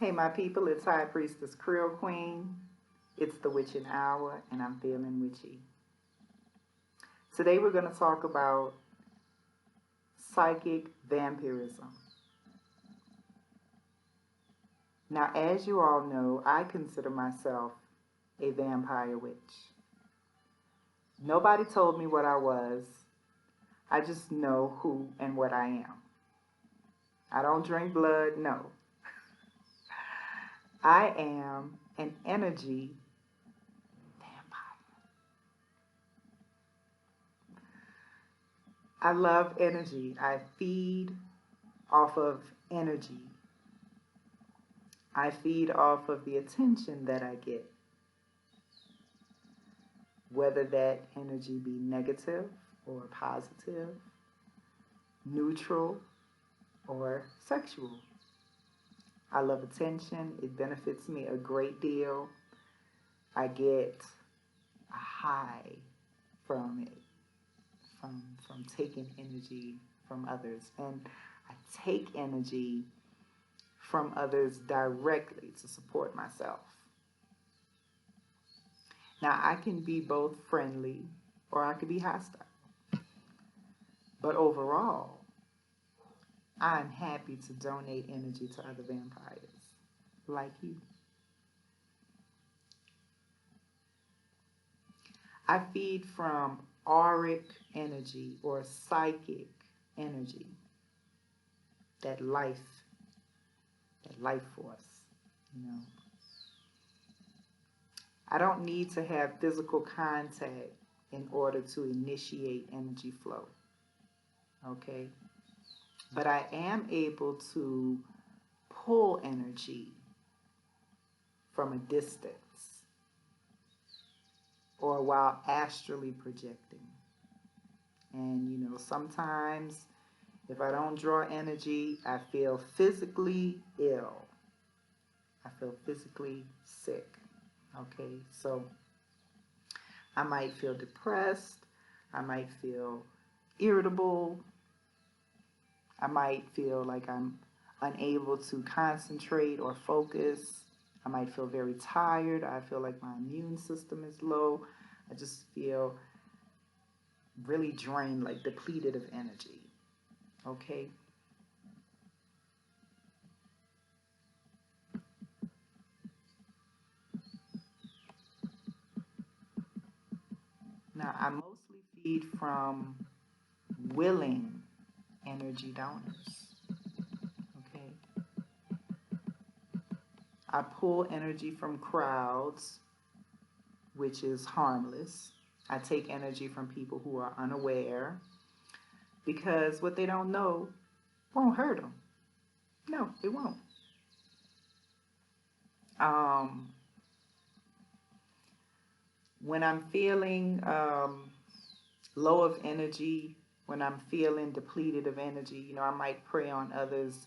Hey, my people, it's High Priestess CreoleQueen. It's the witching hour, and I'm feeling witchy. Today, we're going to talk about psychic vampirism. Now, as you all know, I consider myself a vampire witch. Nobody told me what I was. I just know who and what I am. I don't drink blood, no. I am an energy vampire. I love energy. I feed off of energy. I feed off of the attention that I get, whether that energy be negative or positive, neutral or sexual. I love attention. It benefits me a great deal. I get a high from it, from taking energy from others. And I take energy from others directly to support myself. Now, I can be both friendly or I could be hostile. But overall, I'm happy to donate energy to other vampires like you. I feed from auric energy or psychic energy, that life force, you know. I don't need to have physical contact in order to initiate energy flow, okay? But I am able to pull energy from a distance or while astrally projecting. And, you know, sometimes if I don't draw energy, I feel physically ill. I feel physically sick. Okay, so I might feel depressed. I might feel irritable. I might feel like I'm unable to concentrate or focus. I might feel very tired. I feel like my immune system is low. I just feel really drained, like depleted of energy. Okay? Now, I mostly feed from willing energy donors. Okay? I pull energy from crowds, which is harmless. I take energy from people who are unaware because what they don't know won't hurt them. No, it won't. Um, when I'm feeling low of energy, when I'm feeling depleted of energy, you know, I might prey on others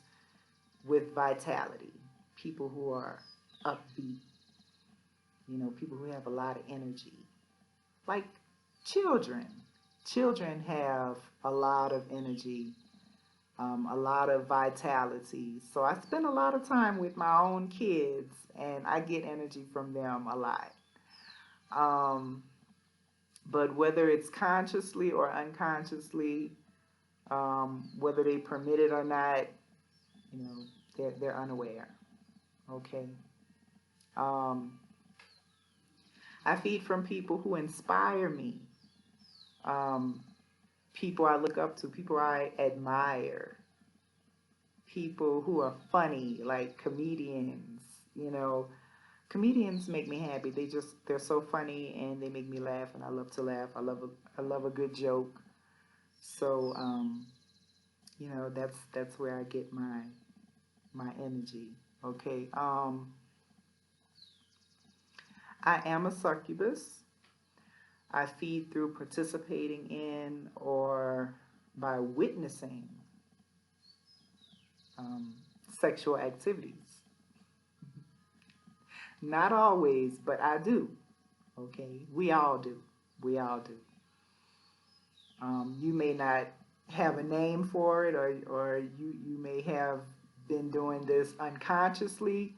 with vitality, people who are upbeat, you know, people who have a lot of energy, like children. Children have a lot of energy, a lot of vitality. So I spend a lot of time with my own kids, and I get energy from them a lot. Um, but whether it's consciously or unconsciously, whether they permit it or not, you know, they're unaware. Okay. Um, I feed from people who inspire me, um, people I look up to, people I admire, people who are funny, like comedians. You know, comedians make me happy. They're so funny and they make me laugh, and I love to laugh. I love a good joke. So you know, that's where I get my energy. Okay. I am a succubus. I feed through participating in or by witnessing um, sexual activities. Not always, but I do. Okay, we all do. We all do. You may not have a name for it, or you may have been doing this unconsciously,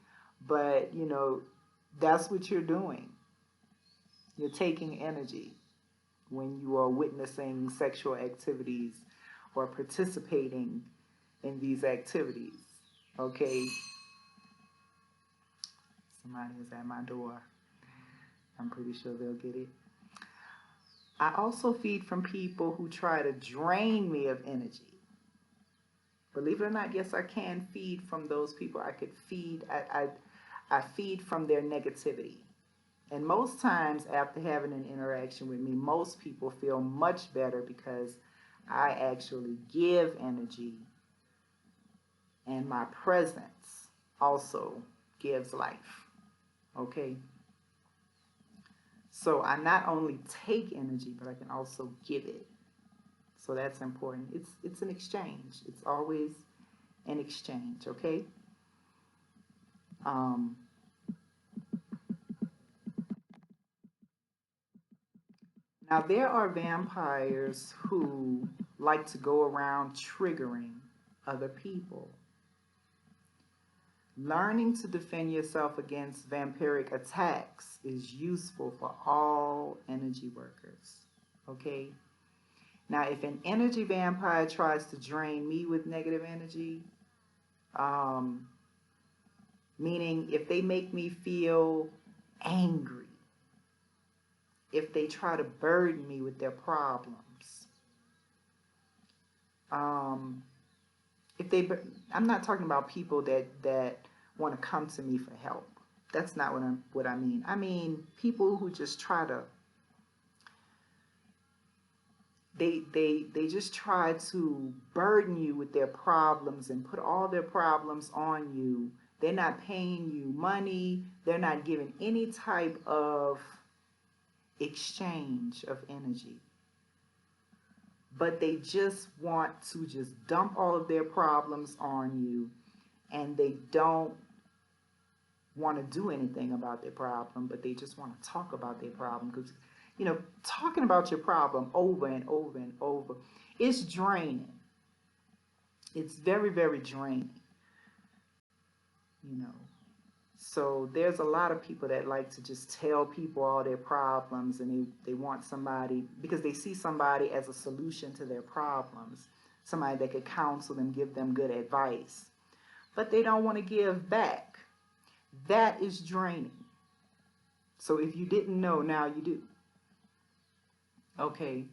but you know, that's what you're doing. You're taking energy when you are witnessing sexual activities or participating in these activities. Okay? Somebody is at my door. I'm pretty sure they'll get it. I also feed from people who try to drain me of energy. Believe it or not, yes, I can feed from those people. I could feed, I feed from their negativity. And most times after having an interaction with me, most people feel much better because I actually give energy, and my presence also gives life. Okay? So I not only take energy, but I can also give it. So that's important. It's an exchange. It's always an exchange, okay? Now there are vampires who like to go around triggering other people. Learning to defend yourself against vampiric attacks is useful for all energy workers, okay? Now, if an energy vampire tries to drain me with negative energy, meaning if they make me feel angry, if they try to burden me with their problems, I'm not talking about people that want to come to me for help. That's not what I mean. I mean people who just try to, they just try to burden you with their problems and put all their problems on you. They're not paying you money. They're not giving any type of exchange of energy. But they just want to just dump all of their problems on you, and they don't want to do anything about their problem, but they just want to talk about their problem. Because, you know, talking about your problem over and over and over, it's draining. It's very, very draining, you know. So there's a lot of people that like to just tell people all their problems, and they want somebody, because they see somebody as a solution to their problems, somebody that could counsel them, give them good advice. But they don't want to give back. That is draining. So if you didn't know, now you do. Okay.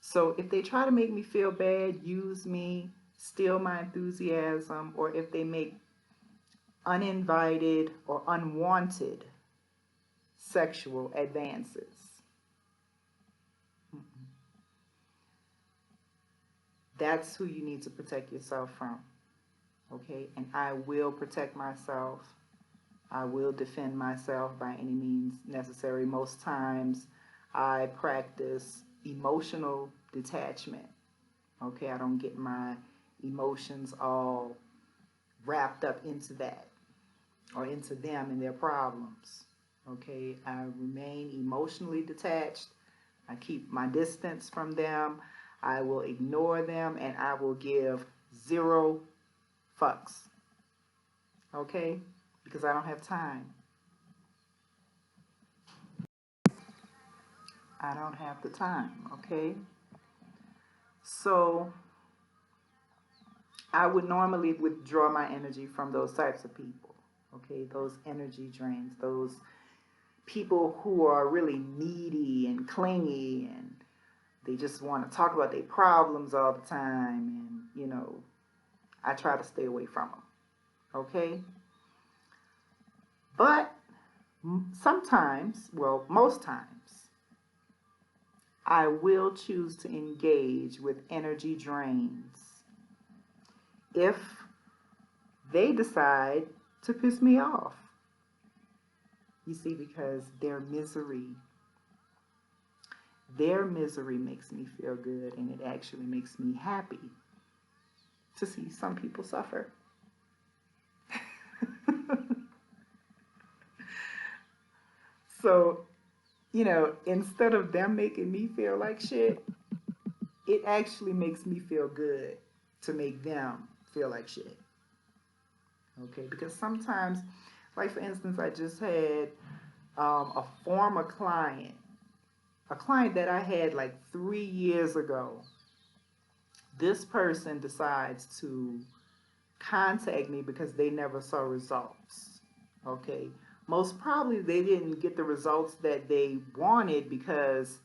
So if they try to make me feel bad, use me, steal my enthusiasm, or if they make uninvited or unwanted sexual advances, that's who you need to protect yourself from. Okay? And I will protect myself. I will defend myself by any means necessary. Most times I practice emotional detachment. Okay? I don't get my emotions all wrapped up into that, or into them and their problems. Okay, I remain emotionally detached. I keep my distance from them. I will ignore them, and I will give 0 fucks. Okay, because I don't have time. I don't have the time. Okay, so I would normally withdraw my energy from those types of people. Okay, those energy drains, those people who are really needy and clingy, and they just want to talk about their problems all the time, and you know, I try to stay away from them. Okay? But sometimes, well, most times, I will choose to engage with energy drains if they decide to piss me off. You see, because their misery makes me feel good, and it actually makes me happy to see some people suffer. So, you know, instead of them making me feel like shit, it actually makes me feel good to make them feel like shit. Okay, because sometimes, like for instance, I just had a former client, a client that I had like 3 years ago. This person decides to contact me because they never saw results. Okay, most probably they didn't get the results that they wanted because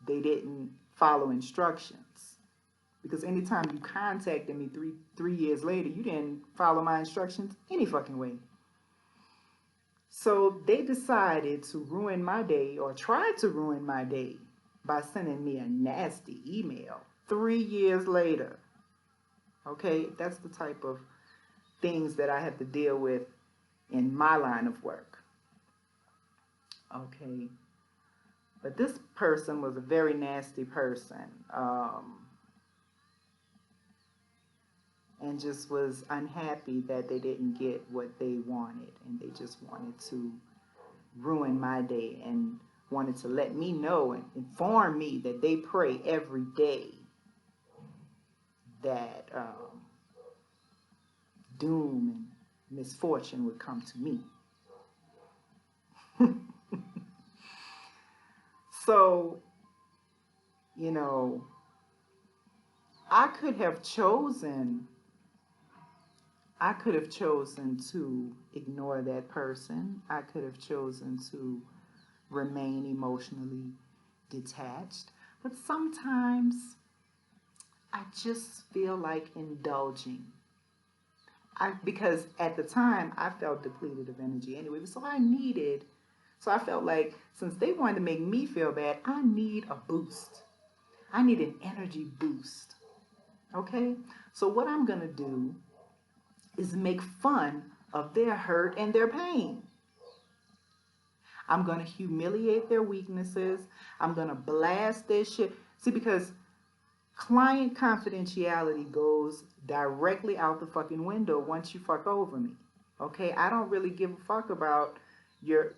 they didn't follow instructions. Because anytime you contacted me three years later, you didn't follow my instructions any fucking way. So they decided to ruin my day, or tried to ruin my day, by sending me a nasty email 3 years later. Okay, that's the type of things that I have to deal with in my line of work. Okay, but this person was a very nasty person, and just was unhappy that they didn't get what they wanted, and they just wanted to ruin my day, and wanted to let me know and inform me that they pray every day that doom and misfortune would come to me. So, you know, I could have chosen to ignore that person. I could have chosen to remain emotionally detached. But sometimes I just feel like indulging. Because at the time I felt depleted of energy anyway. So I felt like since they wanted to make me feel bad, I need a boost. I need an energy boost. Okay? So what I'm going to do is make fun of their hurt and their pain. I'm going to humiliate their weaknesses. I'm going to blast their shit. See, because client confidentiality goes directly out the fucking window once you fuck over me. Okay? I don't really give a fuck about your,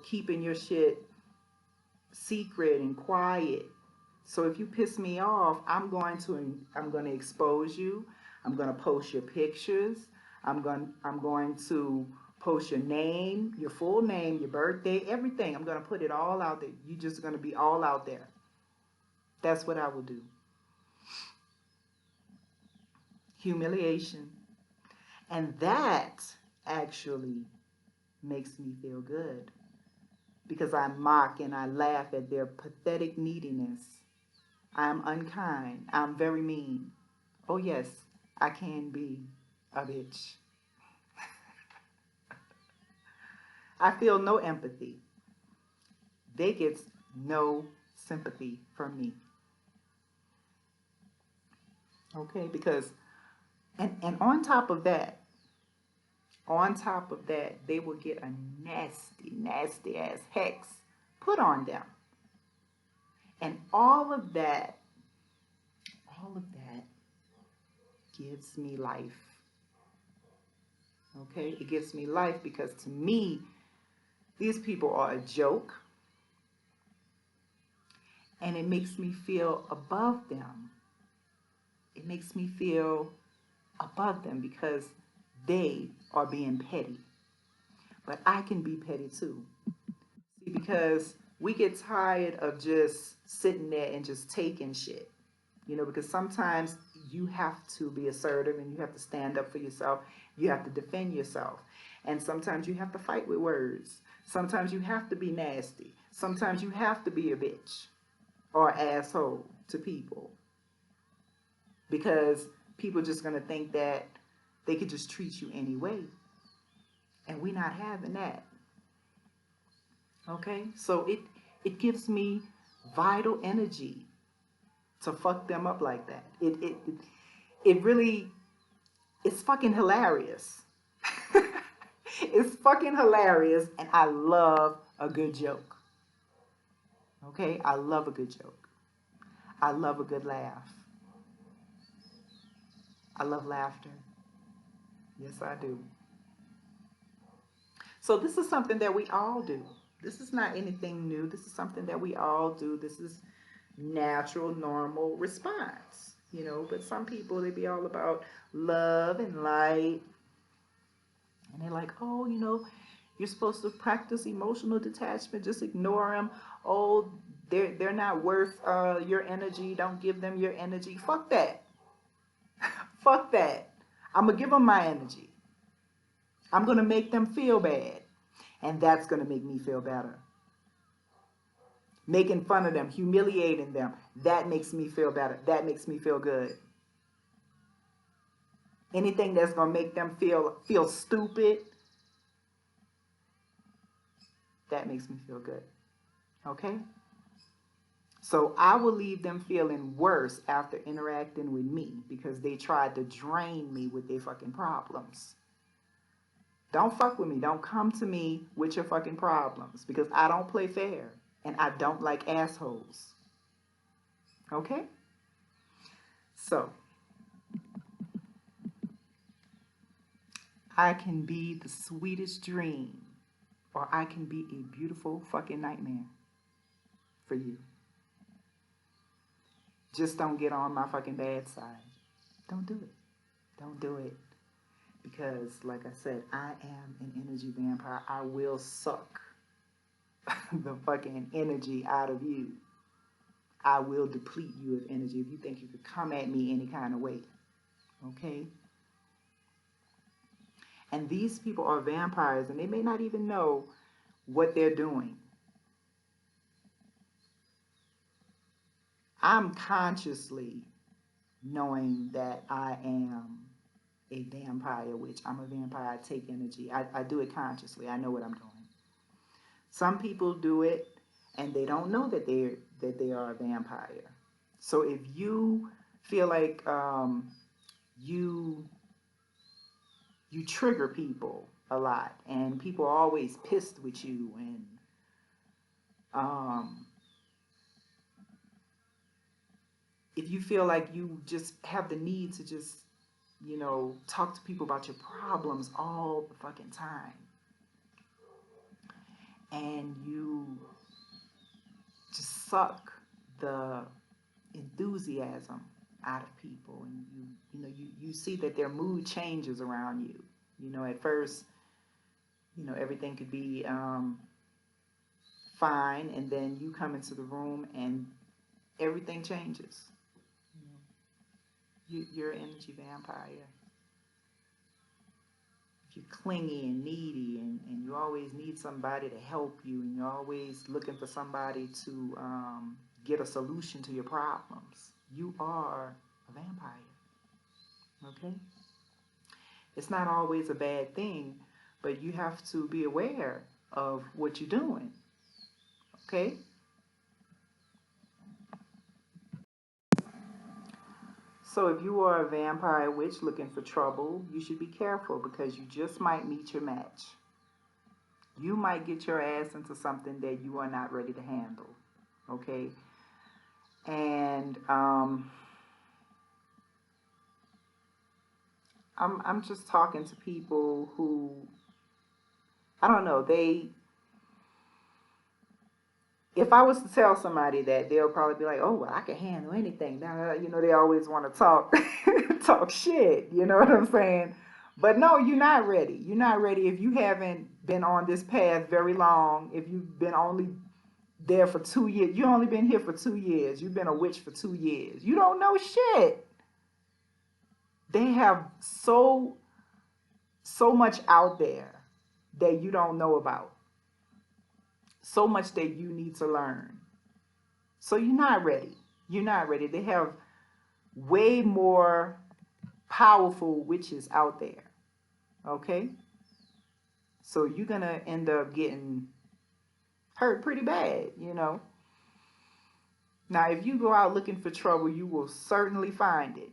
keeping your shit secret and quiet. So if you piss me off, I'm going to expose you. I'm going to post your pictures. I'm going to post your name, your full name, your birthday, everything. I'm going to put it all out there. You're just going to be all out there. That's what I will do. Humiliation. And that actually makes me feel good, because I mock and I laugh at their pathetic neediness. I'm unkind. I'm very mean. Oh yes, I can be a bitch. I feel no empathy. They get no sympathy from me. Okay, because and on top of that, they will get a nasty, nasty ass hex put on them. And all of that gives me life. Okay, it gives me life because to me, these people are a joke, and it makes me feel above them. It makes me feel above them because they are being petty. But I can be petty too. See, because we get tired of just sitting there and just taking shit. Because sometimes you have to be assertive and you have to stand up for yourself. You have to defend yourself. And sometimes you have to fight with words. Sometimes you have to be nasty. Sometimes you have to be a bitch or asshole to people. Because people are just going to think that they could just treat you anyway. And we're not having that. Okay? So it gives me vital energy to fuck them up like that. It really, it's fucking hilarious. It's fucking hilarious, and I love a good joke. Okay? I love a good joke. I love a good laugh. I love laughter. Yes, I do. So this is something that we all do. This is not anything new. This is something that we all do. This is natural, normal response. But some people, they be all about love and light. And they're like, oh, you know, you're supposed to practice emotional detachment. Just ignore them. Oh, they're not worth your energy. Don't give them your energy. Fuck that. Fuck that. I'm going to give them my energy. I'm going to make them feel bad. And that's going to make me feel better. Making fun of them, humiliating them, that makes me feel better. That makes me feel good. Anything that's going to make them feel stupid, that makes me feel good. Okay? So I will leave them feeling worse after interacting with me because they tried to drain me with their fucking problems. Don't fuck with me. Don't come to me with your fucking problems because I don't play fair and I don't like assholes. Okay? So, I can be the sweetest dream or I can be a beautiful fucking nightmare for you. Just don't get on my fucking bad side. Don't do it. Don't do it. Because, like I said, I am an energy vampire. I will suck the fucking energy out of you. I will deplete you of energy if you think you could come at me any kind of way. Okay? And these people are vampires, and they may not even know what they're doing. I'm consciously knowing that I am a vampire, which I'm a vampire. I take energy. I do it consciously. I know what I'm doing. Some people do it and they don't know that they are a vampire. So if you feel like you trigger people a lot and people are always pissed with you and if you feel like you just have the need to just, you know, talk to people about your problems all the fucking time and you just suck the enthusiasm out of people and you see that their mood changes around you. You know, at first, you know, everything could be fine and then you come into the room and everything changes. You're an energy vampire. If you're clingy and needy and you always need somebody to help you and you're always looking for somebody to get a solution to your problems, you are a vampire. Okay? It's not always a bad thing, but you have to be aware of what you're doing. Okay? So if you are a vampire witch looking for trouble, you should be careful because you just might meet your match. You might get your ass into something that you are not ready to handle. Okay? And I'm just talking to people who, I don't know, if I was to tell somebody that, they'll probably be like, oh, well, I can handle anything. Now, you know, they always want to talk, talk shit, you know what I'm saying? But no, you're not ready. You're not ready if you haven't been on this path very long, if you've been only there for 2 years. You've only been here for 2 years. You've been a witch for 2 years. You don't know shit. They have so much out there that you don't know about. So much that you need to learn. So you're not ready. You're not ready. They have way more powerful witches out there. Okay? So you're going to end up getting hurt pretty bad, you know. Now, if you go out looking for trouble, you will certainly find it.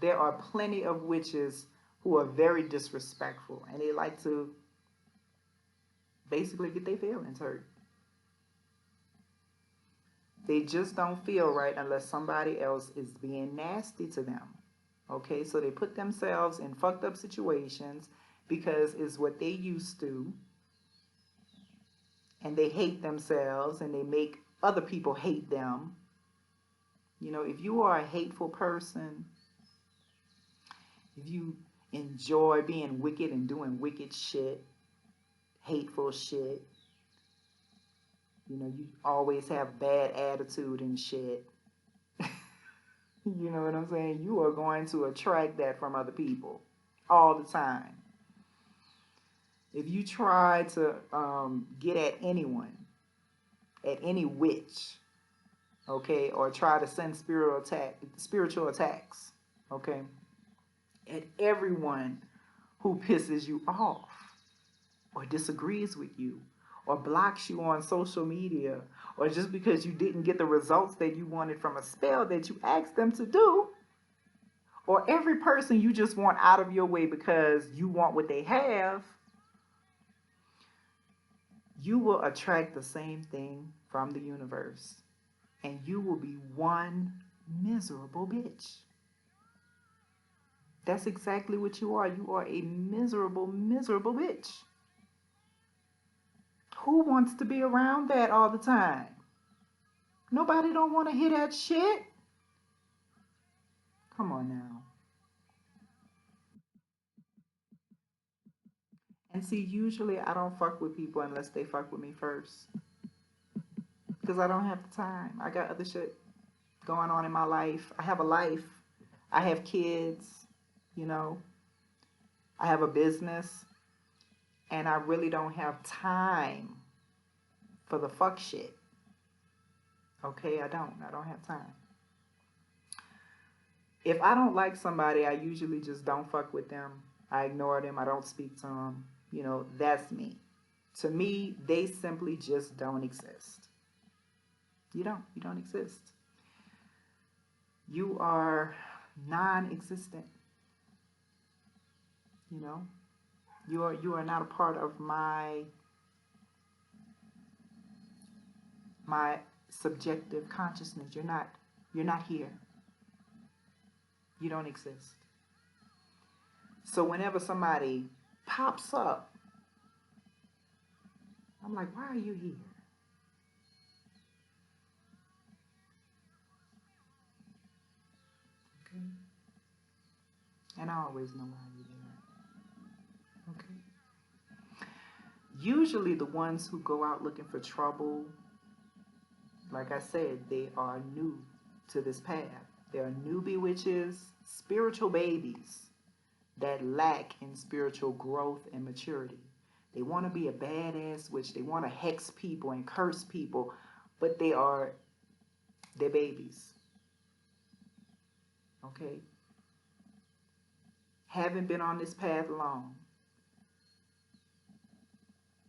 There are plenty of witches who are very disrespectful and they like to basically get their feelings hurt. They just don't feel right unless somebody else is being nasty to them. Okay, so they put themselves in fucked up situations because it's what they used to. And they hate themselves and they make other people hate them. You know, if you are a hateful person, enjoy being wicked and doing wicked shit, hateful shit. You know, you always have bad attitude and shit. You know what I'm saying? You are going to attract that from other people all the time. If you try to get at anyone, at any witch, okay, or try to send spiritual attacks, okay, at everyone who pisses you off or disagrees with you or blocks you on social media, or just because you didn't get the results that you wanted from a spell that you asked them to do, or every person you just want out of your way because you want what they have, you will attract the same thing from the universe. And you will be one miserable bitch. That's exactly what you are. You are a miserable, miserable bitch. Who wants to be around that all the time? Nobody don't want to hear that shit. Come on now. And see, usually I don't fuck with people unless they fuck with me first. Because I don't have the time. I got other shit going on in my life. I have a life. I have kids, you know. I have a business. And I really don't have time for the fuck shit. Okay, I don't have time. If I don't like somebody, I usually just don't fuck with them. I ignore them. I don't speak to them. You know, that's me. To me, they simply just don't exist. You don't exist. You are non-existent. You know, you are not a part of my subjective consciousness. You're not here. You don't exist. So whenever somebody pops up, I'm like, why are you here? Okay. And I always know why you're there. Okay. Usually the ones who go out looking for trouble, like I said, they are new to this path. They are newbie witches, spiritual babies that lack in spiritual growth and maturity. They want to be a badass witch. They want to hex people and curse people, but they're babies. Okay? Haven't been on this path long.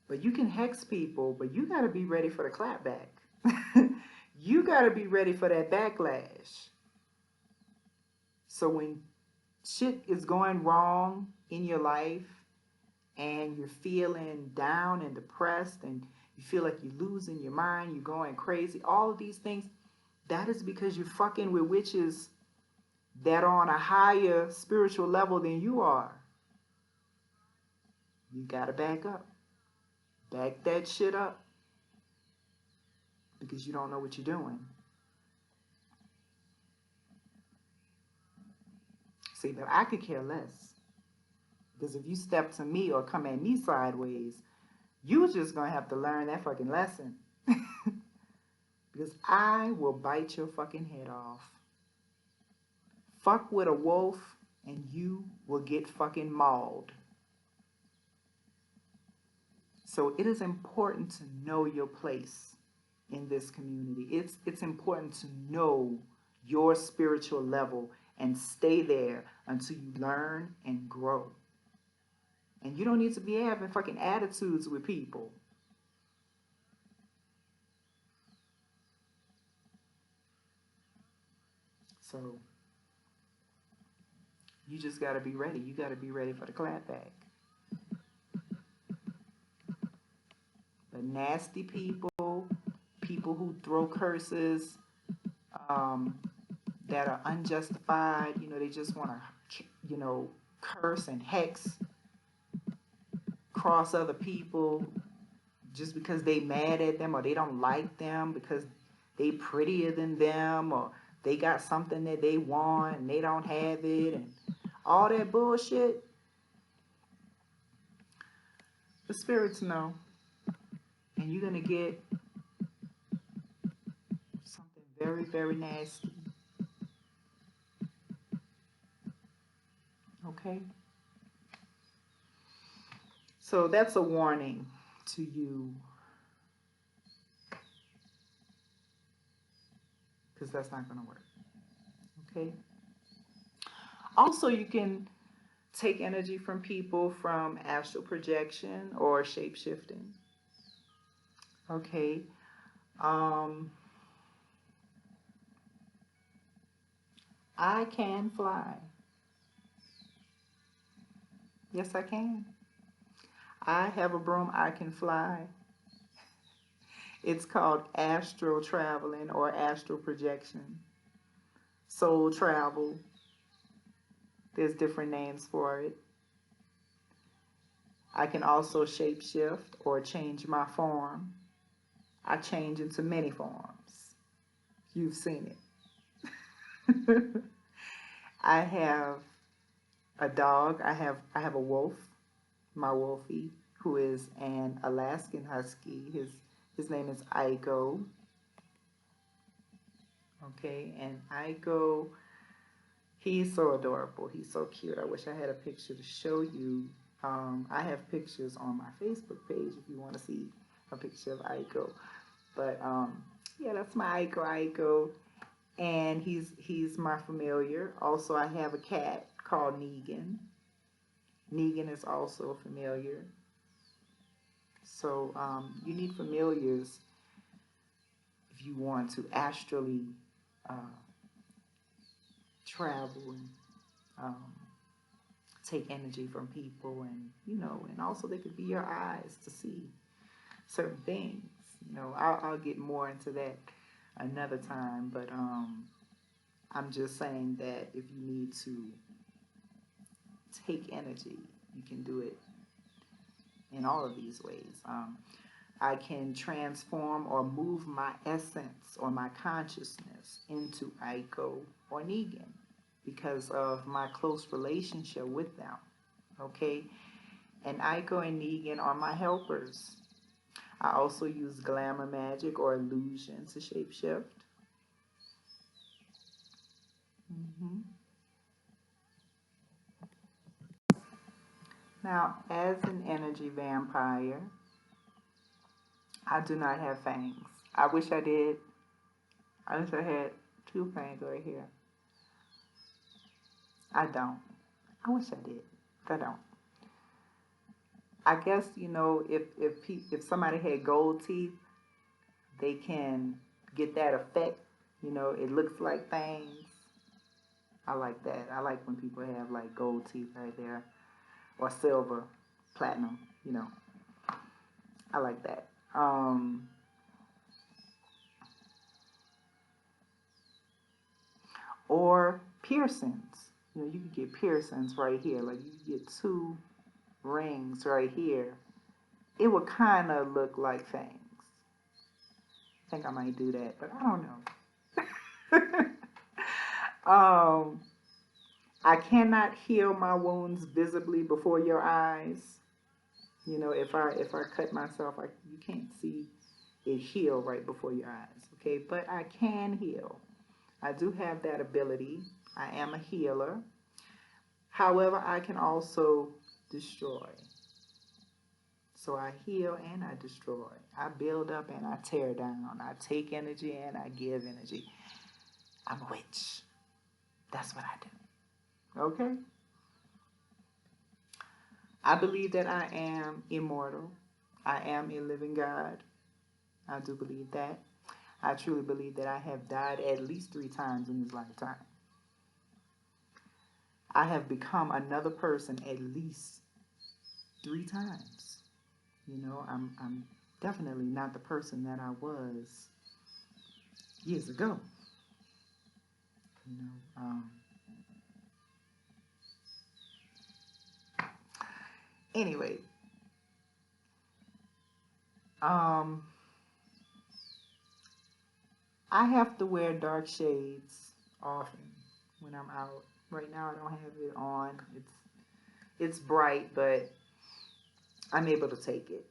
But you can hex people, but you got to be ready for the clapback. You got to be ready for that backlash. So when shit is going wrong in your life and you're feeling down and depressed and you feel like you're losing your mind, you're going crazy, all of these things, that is because you're fucking with witches that are on a higher spiritual level than you are. You gotta back up. Back that shit up. Because you don't know what you're doing. See, but I could care less. Because if you step to me or come at me sideways, you're just gonna have to learn that fucking lesson. Because I will bite your fucking head off. Fuck with a wolf and you will get fucking mauled. So it is important to know your place in this community. It's important to know your spiritual level and stay there until you learn and grow. And you don't need to be having fucking attitudes with people. So you just got to be ready. You got to be ready for the clapback. The nasty people, people who throw curses that are unjustified, you know, they just want to, you know, curse and hex, cross other people just because they mad at them or they don't like them because they prettier than them or they got something that they want and they don't have it and all that bullshit. The spirits know. And you're going to get something very, very nasty. Okay? So that's a warning to you. Because that's not going to work. Okay? Also, you can take energy from people from astral projection or shape shifting. Okay. I can fly. Yes, I can. I have a broom, I can fly. It's called astral traveling or astral projection. Soul travel. There's different names for it. I can also shapeshift or change my form. I change into many forms. You've seen it. I have a dog. I have a wolf, my wolfie, who is an Alaskan Husky. His name is Aiko. Okay, and Aiko, he's so adorable. He's so cute. I wish I had a picture to show you. I have pictures on my Facebook page if you want to see a picture of Aiko. But yeah, that's my Aiko. And he's my familiar. Also, I have a cat called Negan. Negan is also familiar. So you need familiars if you want to astrally travel and take energy from people, and and also they could be your eyes to see certain things. I'll get more into that another time, but I'm just saying that if you need to take energy, you can do it in all of these ways. I can transform or move my essence or my consciousness into Aiko or Negan because of my close relationship with them. Okay? And Aiko and Negan are my helpers. I also use glamour magic or illusion to shapeshift. Now, as an energy vampire, I do not have fangs. I wish I did. I wish I had 2 fangs right here. I don't. I wish I did. I don't. I guess, if somebody had gold teeth, they can get that effect. It looks like fangs. I like that. I like when people have like gold teeth right there, or silver, platinum. I like that. Or piercings. You can get piercings right here. Like you can get 2 rings right here. It would kind of look like fangs. I think I might do that, but I don't know. I cannot heal my wounds visibly before your eyes. If I cut myself, you can't see it heal right before your eyes. Okay, but I can heal. I do have that ability. I am a healer. However, I can also destroy. So I heal and I destroy. I build up and I tear down. I take energy and I give energy. I'm a witch. That's what I do. Okay? I believe that I am immortal. I am a living God. I do believe that. I truly believe that I have died at least 3 times in this lifetime. I have become another person at least 3 times. I'm definitely not the person that I was years ago. Anyway, I have to wear dark shades often when I'm out. Right now I don't have it on. It's bright, but I'm able to take it.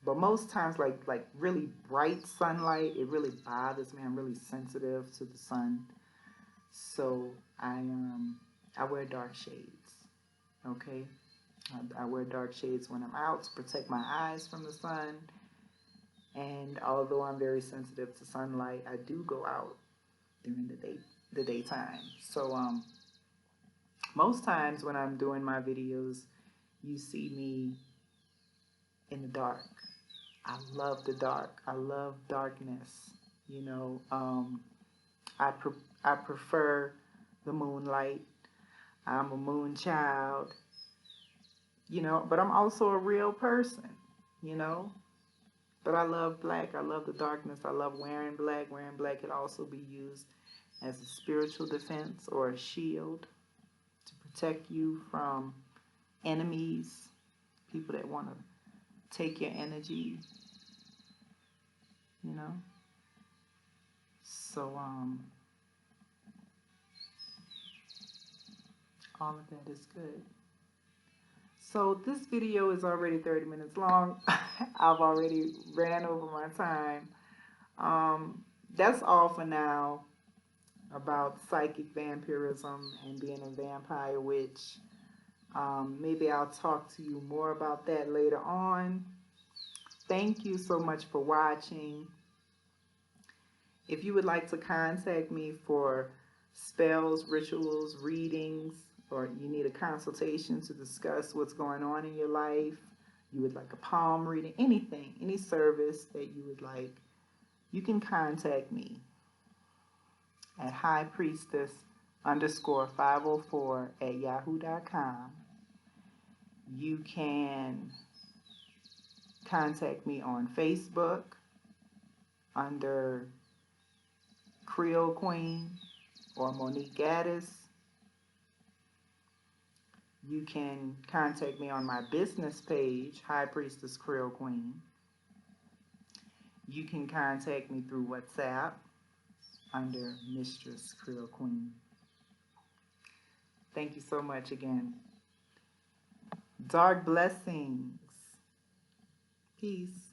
But most times, like really bright sunlight, it really bothers me. I'm really sensitive to the sun, so I wear dark shades. Okay, I wear dark shades when I'm out to protect my eyes from the sun. And although I'm very sensitive to sunlight, I do go out during the daytime. So most times when I'm doing my videos, you see me in the dark. I love the dark. I love darkness. You know, I prefer the moonlight. I'm a moon child. You know, but I'm also a real person. You know, but I love black. I love the darkness. I love wearing black. Wearing black can also be used as a spiritual defense or a shield to protect you from enemies, people that want to take your energy, you know. So all of that is good. So this video is already 30 minutes long. I've already ran over my time. That's all for now about psychic vampirism and being a vampire witch. Maybe I'll talk to you more about that later on. Thank you so much for watching. If you would like to contact me for spells, rituals, readings, or you need a consultation to discuss what's going on in your life, you would like a palm reading, anything, any service that you would like, you can contact me at HighPriestess_504 at yahoo.com. You can contact me on Facebook under CreoleQueen or Monique Gaddis. You can contact me on my business page, HighPriestess CreoleQueen. You can contact me through WhatsApp under Mistress CreoleQueen. Thank you so much again. Dark blessings. Peace.